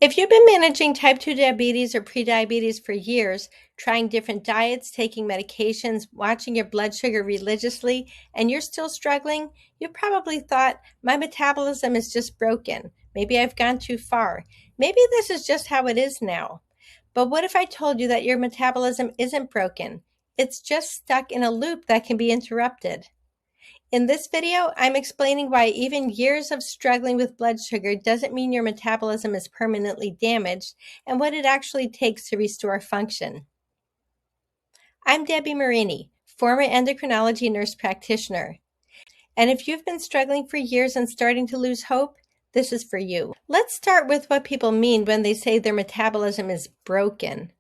If you've been managing type 2 diabetes or prediabetes for years, trying different diets, taking medications, watching your blood sugar religiously, and you're still struggling, you probably thought, my metabolism is just broken. Maybe I've gone too far. Maybe this is just how it is now. But what if I told you that your metabolism isn't broken? It's just stuck in a loop that can be interrupted. In this video, I'm explaining why even years of struggling with blood sugar doesn't mean your metabolism is permanently damaged and what it actually takes to restore function. I'm Debbie Marini, former endocrinology nurse practitioner. And if you've been struggling for years and starting to lose hope, this is for you. Let's start with what people mean when they say their metabolism is broken.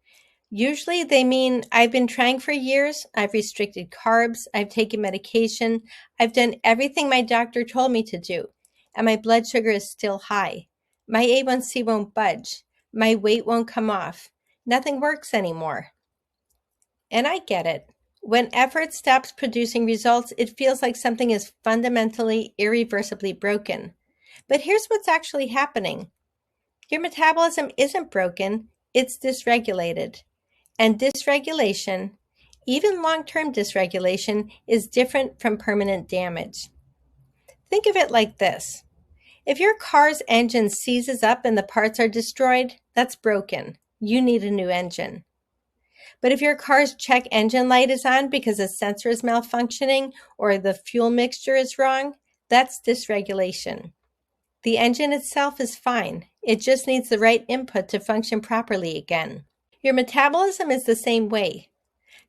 Usually they mean, I've been trying for years, I've restricted carbs, I've taken medication, I've done everything my doctor told me to do, and my blood sugar is still high. My A1C won't budge. My weight won't come off. Nothing works anymore. And I get it. When effort stops producing results, it feels like something is fundamentally, irreversibly broken. But here's what's actually happening. Your metabolism isn't broken, it's dysregulated. And dysregulation, even long-term dysregulation, is different from permanent damage. Think of it like this. If your car's engine seizes up and the parts are destroyed, that's broken. You need a new engine. But if your car's check engine light is on because a sensor is malfunctioning or the fuel mixture is wrong, that's dysregulation. The engine itself is fine. It just needs the right input to function properly again. Your metabolism is the same way.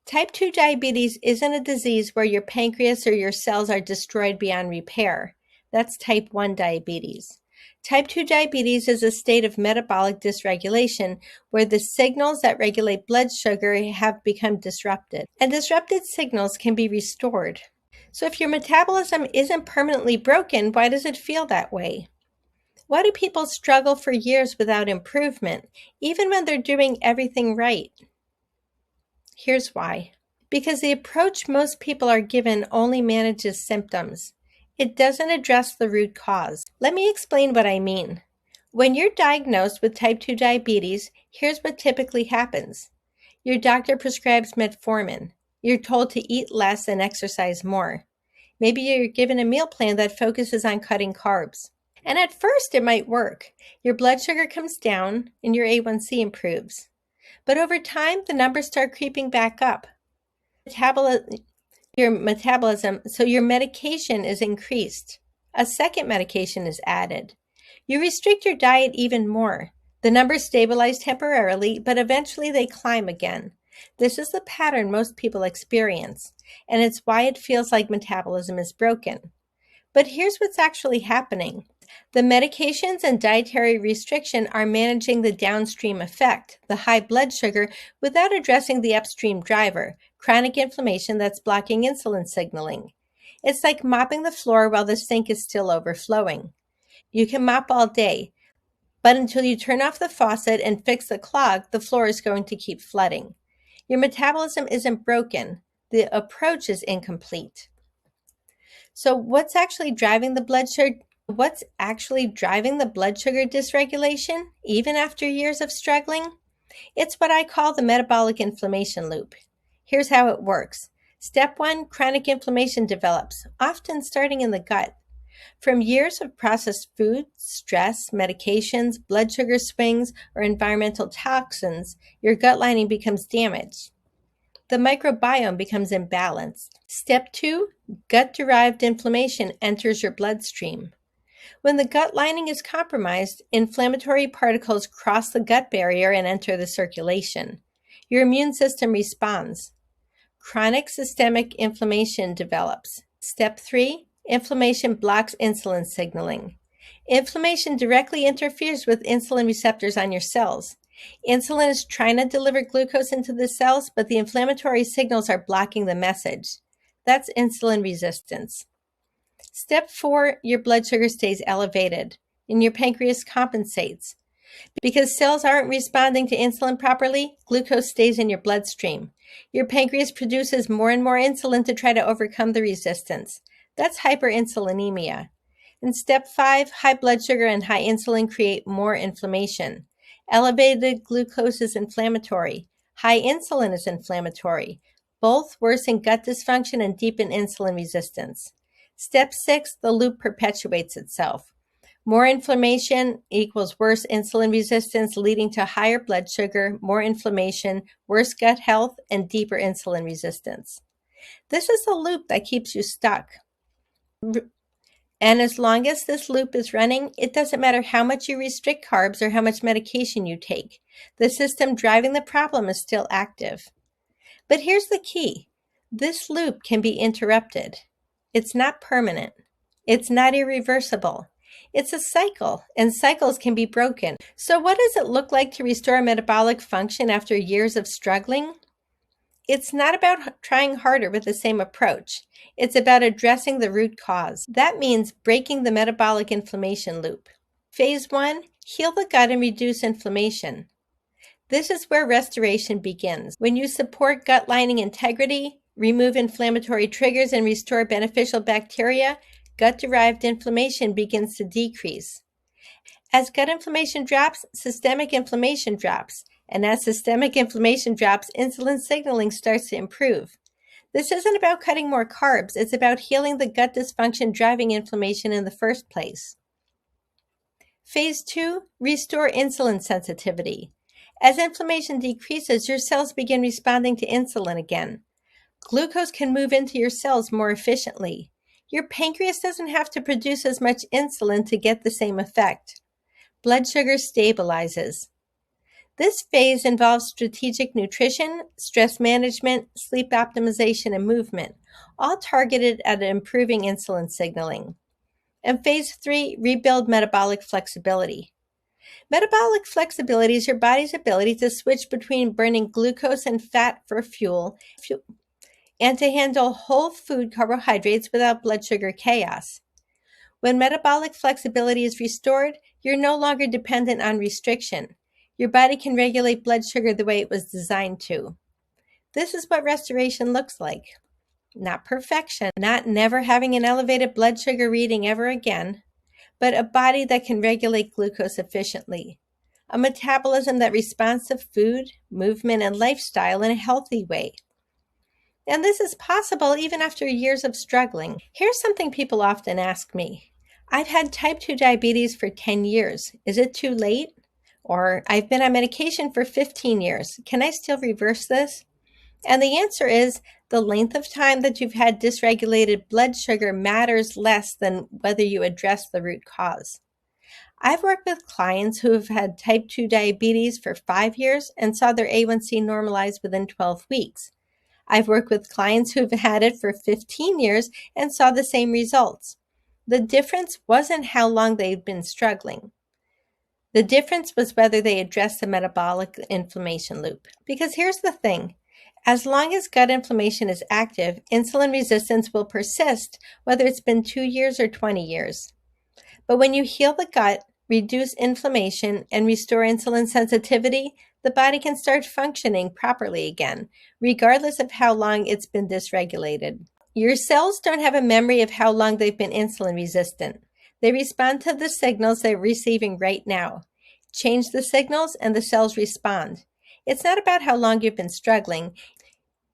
Type 2 diabetes isn't a disease where your pancreas or your cells are destroyed beyond repair. That's type 1 diabetes. Type 2 diabetes is a state of metabolic dysregulation where the signals that regulate blood sugar have become disrupted, and disrupted signals can be restored. So if your metabolism isn't permanently broken, why does it feel that way? Why do people struggle for years without improvement, even when they're doing everything right? Here's why. Because the approach most people are given only manages symptoms. It doesn't address the root cause. Let me explain what I mean. When you're diagnosed with type 2 diabetes, here's what typically happens. Your doctor prescribes metformin. You're told to eat less and exercise more. Maybe you're given a meal plan that focuses on cutting carbs. And at first it might work. Your blood sugar comes down and your A1C improves. But over time, the numbers start creeping back up. Your metabolism, so your medication is increased. A second medication is added. You restrict your diet even more. The numbers stabilize temporarily, but eventually they climb again. This is the pattern most people experience, and it's why it feels like metabolism is broken. But here's what's actually happening. The medications and dietary restriction are managing the downstream effect, the high blood sugar, without addressing the upstream driver, chronic inflammation that's blocking insulin signaling. It's like mopping the floor while the sink is still overflowing. You can mop all day, but until you turn off the faucet and fix the clog, the floor is going to keep flooding. Your metabolism isn't broken. The approach is incomplete. So what's actually driving the blood sugar dysregulation, even after years of struggling? It's what I call the metabolic inflammation loop. Here's how it works. Step 1, chronic inflammation develops, often starting in the gut. From years of processed food, stress, medications, blood sugar swings, or environmental toxins, your gut lining becomes damaged. The microbiome becomes imbalanced. Step 2, gut-derived inflammation enters your bloodstream. When the gut lining is compromised, inflammatory particles cross the gut barrier and enter the circulation. Your immune system responds. Chronic systemic inflammation develops. Step 3, inflammation blocks insulin signaling. Inflammation directly interferes with insulin receptors on your cells. Insulin is trying to deliver glucose into the cells, but the inflammatory signals are blocking the message. That's insulin resistance. Step 4, your blood sugar stays elevated, and your pancreas compensates. Because cells aren't responding to insulin properly, glucose stays in your bloodstream. Your pancreas produces more and more insulin to try to overcome the resistance. That's hyperinsulinemia. In step 5, high blood sugar and high insulin create more inflammation. Elevated glucose is inflammatory. High insulin is inflammatory. Both worsen gut dysfunction and deepen insulin resistance. Step 6, the loop perpetuates itself. More inflammation equals worse insulin resistance, leading to higher blood sugar, more inflammation, worse gut health, and deeper insulin resistance. This is a loop that keeps you stuck. And as long as this loop is running, it doesn't matter how much you restrict carbs or how much medication you take. The system driving the problem is still active. But here's the key. This loop can be interrupted. It's not permanent. It's not irreversible. It's a cycle, and cycles can be broken. So what does it look like to restore metabolic function after years of struggling? It's not about trying harder with the same approach. It's about addressing the root cause. That means breaking the metabolic inflammation loop. Phase 1, heal the gut and reduce inflammation. This is where restoration begins. When you support gut lining integrity, remove inflammatory triggers, and restore beneficial bacteria, gut-derived inflammation begins to decrease. As gut inflammation drops, systemic inflammation drops. And as systemic inflammation drops, insulin signaling starts to improve. This isn't about cutting more carbs. It's about healing the gut dysfunction driving inflammation in the first place. Phase 2, restore insulin sensitivity. As inflammation decreases, your cells begin responding to insulin again. Glucose can move into your cells more efficiently. Your pancreas doesn't have to produce as much insulin to get the same effect. Blood sugar stabilizes. This phase involves strategic nutrition, stress management, sleep optimization, and movement, all targeted at improving insulin signaling. And phase 3, rebuild metabolic flexibility. Metabolic flexibility is your body's ability to switch between burning glucose and fat for fuel and to handle whole food carbohydrates without blood sugar chaos. When metabolic flexibility is restored, you're no longer dependent on restriction. Your body can regulate blood sugar the way it was designed to. This is what restoration looks like. Not perfection, not never having an elevated blood sugar reading ever again, but a body that can regulate glucose efficiently. A metabolism that responds to food, movement, and lifestyle in a healthy way. And this is possible even after years of struggling. Here's something people often ask me. I've had type 2 diabetes for 10 years. Is it too late? Or I've been on medication for 15 years. Can I still reverse this? And the answer is the length of time that you've had dysregulated blood sugar matters less than whether you address the root cause. I've worked with clients who have had type 2 diabetes for 5 years and saw their A1C normalize within 12 weeks. I've worked with clients who've had it for 15 years and saw the same results. The difference wasn't how long they'd been struggling. The difference was whether they addressed the metabolic inflammation loop. Because here's the thing. As long as gut inflammation is active, insulin resistance will persist, whether it's been 2 years or 20 years. But when you heal the gut, reduce inflammation, and restore insulin sensitivity, the body can start functioning properly again, regardless of how long it's been dysregulated. Your cells don't have a memory of how long they've been insulin resistant. They respond to the signals they're receiving right now. Change the signals and the cells respond. It's not about how long you've been struggling.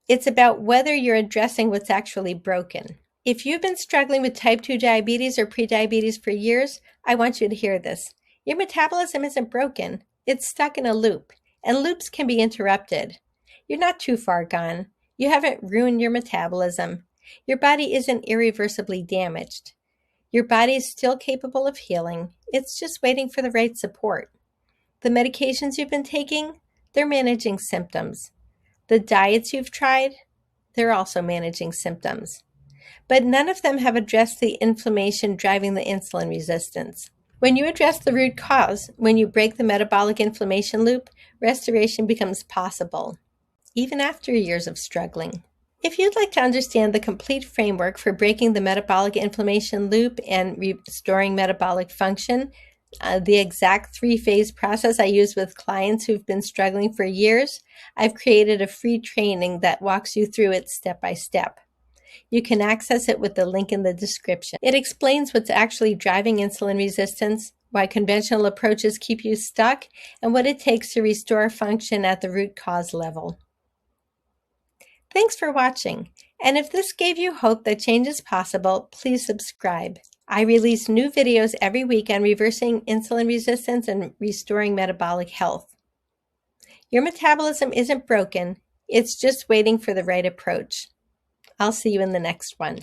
It's about whether you're addressing what's actually broken. If you've been struggling with type 2 diabetes or prediabetes for years, I want you to hear this. Your metabolism isn't broken. It's stuck in a loop, and loops can be interrupted. You're not too far gone. You haven't ruined your metabolism. Your body isn't irreversibly damaged. Your body is still capable of healing. It's just waiting for the right support. The medications you've been taking, they're managing symptoms. The diets you've tried, they're also managing symptoms. But none of them have addressed the inflammation driving the insulin resistance. When you address the root cause, when you break the metabolic inflammation loop, restoration becomes possible, even after years of struggling. If you'd like to understand the complete framework for breaking the metabolic inflammation loop and restoring metabolic function, the exact 3-phase process I use with clients who've been struggling for years, I've created a free training that walks you through it step by step. You can access it with the link in the description. It explains what's actually driving insulin resistance, why conventional approaches keep you stuck, and what it takes to restore function at the root cause level. Thanks for watching, and if this gave you hope that change is possible, please subscribe. I release new videos every week on reversing insulin resistance and restoring metabolic health. Your metabolism isn't broken, it's just waiting for the right approach. I'll see you in the next one.